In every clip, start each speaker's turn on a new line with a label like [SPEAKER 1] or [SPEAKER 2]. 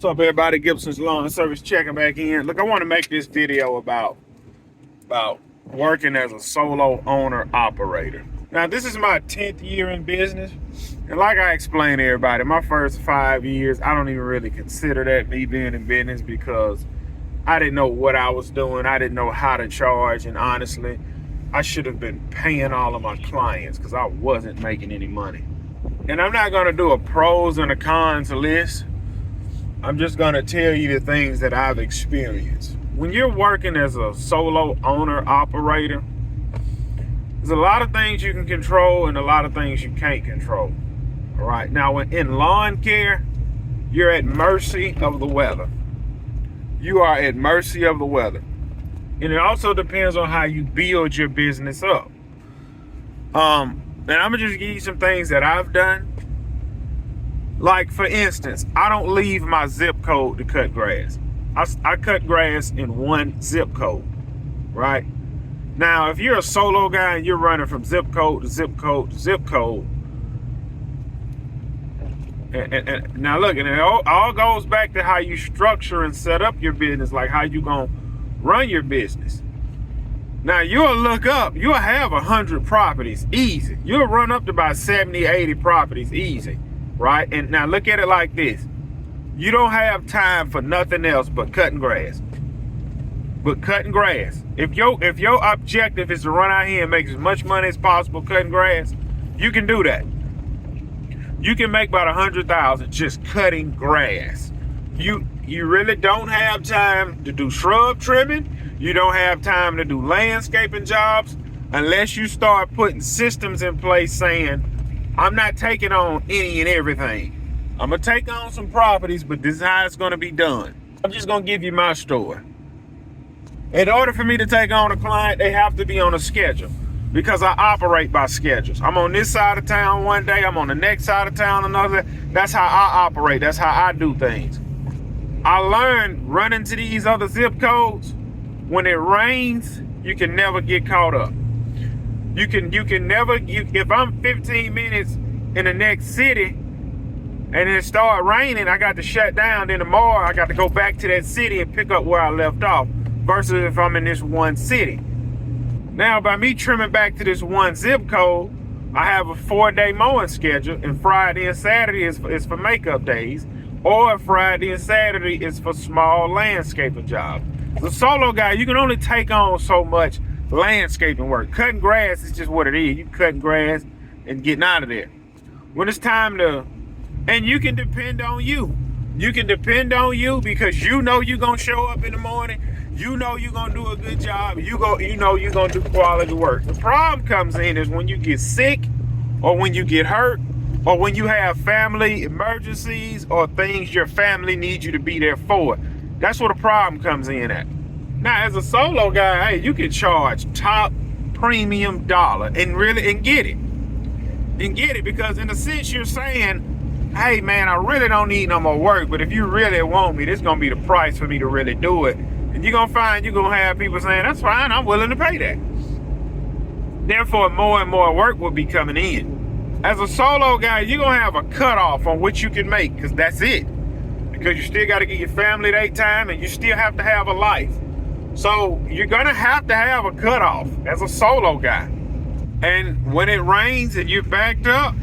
[SPEAKER 1] What's up, everybody? Gibson's Lawn Service checking back in. Look, I want to make this video about working as a solo owner operator. Now, this is my 10th year in business, and like I explained to everybody, my first 5 years, I don't even really consider that me being in business because I didn't know what I was doing. I didn't know how to charge, and honestly, I should have been paying all of my clients because I wasn't making any money. And I'm not going to do a pros and a cons list. I'm just going to tell you the things that I've experienced. When you're working as a solo owner operator, there's a lot of things you can control and a lot of things you can't control. All right. Now, in lawn care, you're at mercy of the weather. You are at mercy of the weather. And it also depends on how you build your business up. And I'm going to just give you some things that I've done. Like, for instance, I don't leave my zip code to cut grass. I cut grass in one zip code, right? Now, if you're a solo guy and you're running from zip code to zip code to zip code, and now look, and it all goes back to how you structure and set up your business, like how you gonna run your business. Now, you'll look up, you'll have 100 properties, easy. You'll run up to about 70, 80 properties, easy. Right? And now look at it like this. You don't have time for nothing else but cutting grass. If your objective is to run out here and make as much money as possible cutting grass, you can do that. You can make about 100,000 just cutting grass. You really don't have time to do shrub trimming. You don't have time to do landscaping jobs unless you start putting systems in place saying, I'm not taking on any and everything. I'm going to take on some properties, but this is how it's going to be done. I'm just going to give you my story. In order for me to take on a client, they have to be on a schedule because I operate by schedules. I'm on this side of town one day. I'm on the next side of town another. That's how I operate. That's how I do things. I learned running to these other zip codes. When it rains, you can never get caught up. You can never, if I'm 15 minutes in the next city and it start raining, I got to shut down. Then tomorrow I got to go back to that city and pick up where I left off versus if I'm in this one city. Now, by me trimming back to this one zip code, I have a 4-day mowing schedule, and Friday and Saturday is for makeup days, or Friday and Saturday is for small landscaping jobs. The solo guy, you can only take on so much landscaping work. Cutting grass is just what it is. You cutting grass and getting out of there. When it's time to, and you can depend on you. You can depend on you because you know you're gonna show up in the morning. You know you're gonna do a good job. You know you're gonna do quality work. The problem comes in is when you get sick, or when you get hurt, or when you have family emergencies or things your family needs you to be there for. That's where the problem comes in at. Now, as a solo guy, hey, you can charge top premium dollar and get it. And get it because in a sense you're saying, hey man, I really don't need no more work, but if you really want me, this is gonna be the price for me to really do it. And you're gonna find you're gonna have people saying, that's fine, I'm willing to pay that. Therefore, more and more work will be coming in. As a solo guy, you're gonna have a cutoff on what you can make, because that's it. Because you still gotta get your family that time and you still have to have a life. So you're gonna have to have a cutoff as a solo guy. And when it rains and you're backed up,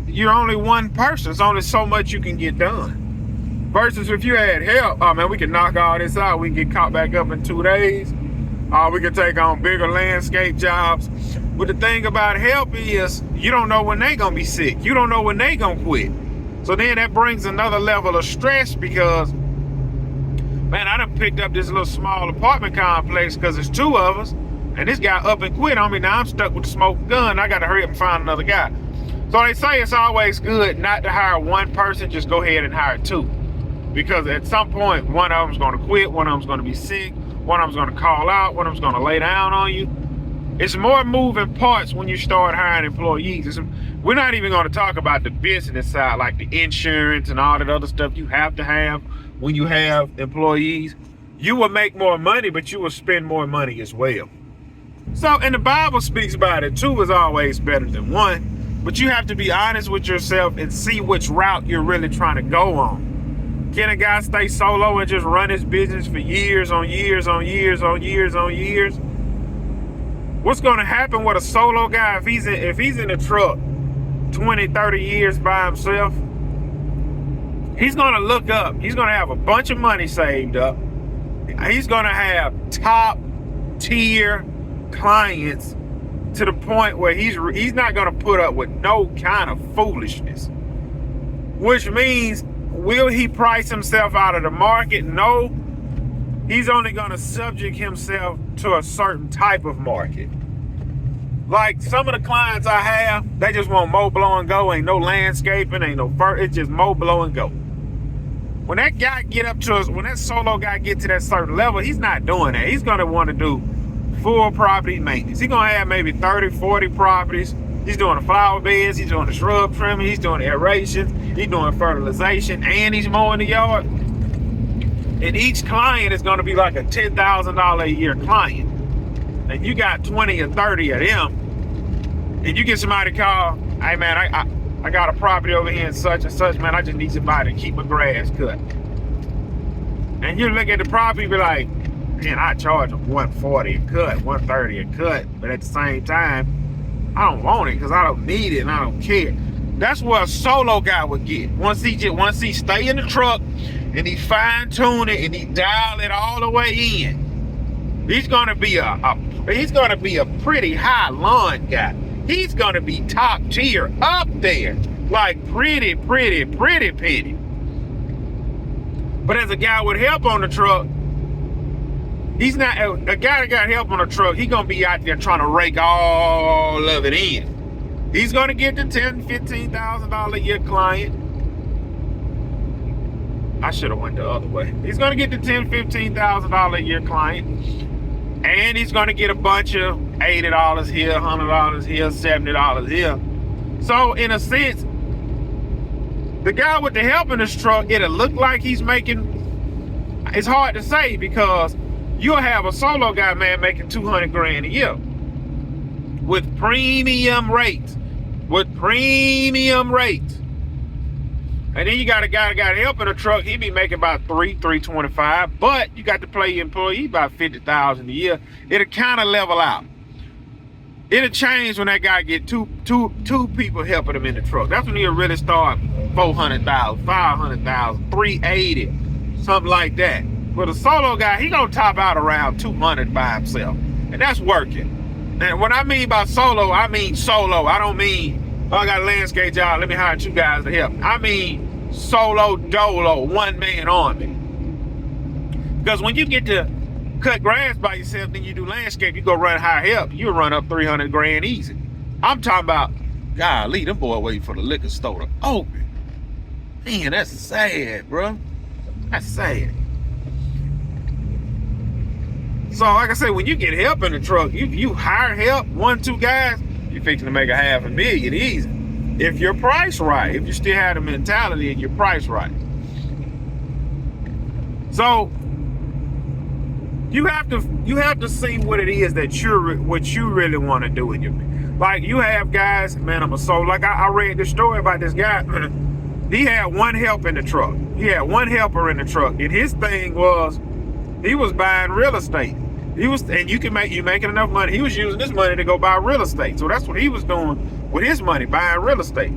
[SPEAKER 1] you're only one person. It's only so much you can get done. Versus if you had help, oh man, we can knock all this out. We can get caught back up in 2 days. We can take on bigger landscape jobs. But the thing about help is you don't know when they gonna be sick. You don't know when they gonna quit. So then that brings another level of stress because, man, I done picked up this little small apartment complex because there's 2 of us, and this guy up and quit on me. Now I'm stuck with the smoking gun. I got to hurry up and find another guy. So they say it's always good not to hire one person, just go ahead and hire 2. Because at some point, one of them's going to quit, one of them's going to be sick, one of them's going to call out, one of them's going to lay down on you. It's more moving parts when you start hiring employees. We're not even going to talk about the business side, like the insurance and all that other stuff you have to have when you have employees. You will make more money, but you will spend more money as well. So, and the Bible speaks about it, 2 is always better than 1, but you have to be honest with yourself and see which route you're really trying to go on. Can a guy stay solo and just run his business for years on years on years on years on years? What's going to happen with a solo guy if he's in a truck 20, 30 years by himself? He's going to look up. He's going to have a bunch of money saved up. He's going to have top tier clients to the point where he's not going to put up with no kind of foolishness. Which means, will he price himself out of the market? No. He's only going to subject himself to a certain type of market. Like some of the clients I have, they just want mow, blow, and go. Ain't no landscaping, ain't no it's just mow, blow, and go. When that guy when that solo guy get to that certain level, he's not doing that. He's going to want to do full property maintenance. He's going to have maybe 30, 40 properties. He's doing the flower beds, he's doing the shrub trimming, he's doing aerations, he's doing fertilization, and he's mowing the yard. And each client is going to be like a $10,000 a year client. And you got 20 or 30 of them, and you get somebody to call, hey man, I got a property over here in such and such, man, I just need somebody to keep my grass cut. And you look at the property and be like, man, I charge them $140 a cut, $130 a cut, but at the same time, I don't want it because I don't need it and I don't care. That's what a solo guy would get. Once he stay in the truck and he fine tune it and he dial it all the way in, he's gonna be a pretty high lawn guy. He's gonna be top tier up there, like pretty. But as a guy with help on the truck, he's not a guy that got help on the truck. He's gonna be out there trying to rake all of it in. He's gonna get the $10,000, $15,000 a year client. I should have went the other way. He's gonna get the $10,000, $15,000 a year client, and he's gonna get a bunch of $80 here, $100 here, $70 here. So in a sense, the guy with the help in this truck, it'll look like he's making. It's hard to say because you'll have a solo guy, man, making $200 grand a year with premium rates. And then you got a guy that got help in the truck. He be making about $325, but you got to pay your employee about $50,000 a year. It'll kind of level out. It'll change when that guy get two people helping him in the truck. That's when he'll really start $400,000, $500,000, $380, something like that. But a solo guy, he gonna top out around $200 by himself, and that's working. And what I mean by solo, I mean solo. I don't mean, oh, I got a landscape job, let me hire 2 guys to help. I mean solo dolo, one man army. Because when you get to cut grass by yourself, then you do landscape, you go run high help, you'll run up 300 grand easy. I'm talking about, golly, them boy waiting for the liquor store to open. Man, that's sad, bro. That's sad. So like I said, when you get help in the truck, you hire help, 1, 2 guys, you're fixing to make $500,000 easy. If you're priced right, if you still have the mentality and you're priced right. So you have to see what it is that what you really want to do in your, like you have guys, man, I'm a soul. Like I read this story about this guy. He had 1 help in the truck. He had 1 helper in the truck, and his thing was he was buying real estate. You making enough money. He was using this money to go buy real estate. So that's what he was doing with his money, buying real estate.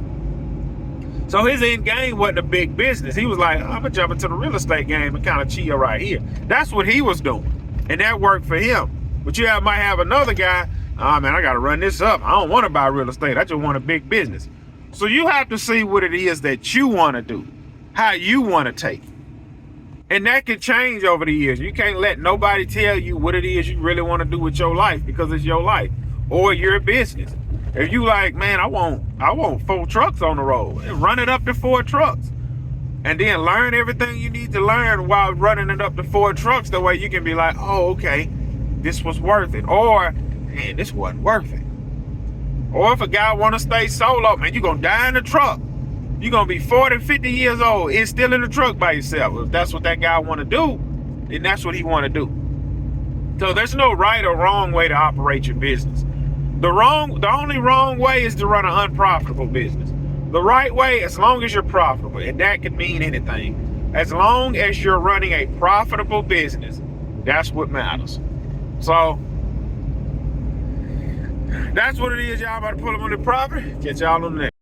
[SPEAKER 1] So his end game wasn't a big business. He was like, I'm gonna jump into the real estate game and kind of chill right here. That's what he was doing, and that worked for him. But you might have another guy, man, I gotta run this up. I don't want to buy real estate. I just want a big business. So you have to see what it is that you want to do, how you want to take it. And that can change over the years. You can't let nobody tell you what it is you really want to do with your life because it's your life or your business. If you like, man, I want 4 trucks on the road, run it up to 4 trucks. And then learn everything you need to learn while running it up to 4 trucks. That way you can be like, oh, okay, this was worth it. Or, man, this wasn't worth it. Or if a guy want to stay solo, man, you're going to die in the truck. You're going to be 40, 50 years old and still in the truck by yourself. If that's what that guy want to do, then that's what he want to do. So there's no right or wrong way to operate your business. The only wrong way is to run an unprofitable business. The right way, as long as you're profitable, and that could mean anything. As long as you're running a profitable business, that's what matters. So that's what it is, y'all. About to pull them on the property. Catch y'all on the next.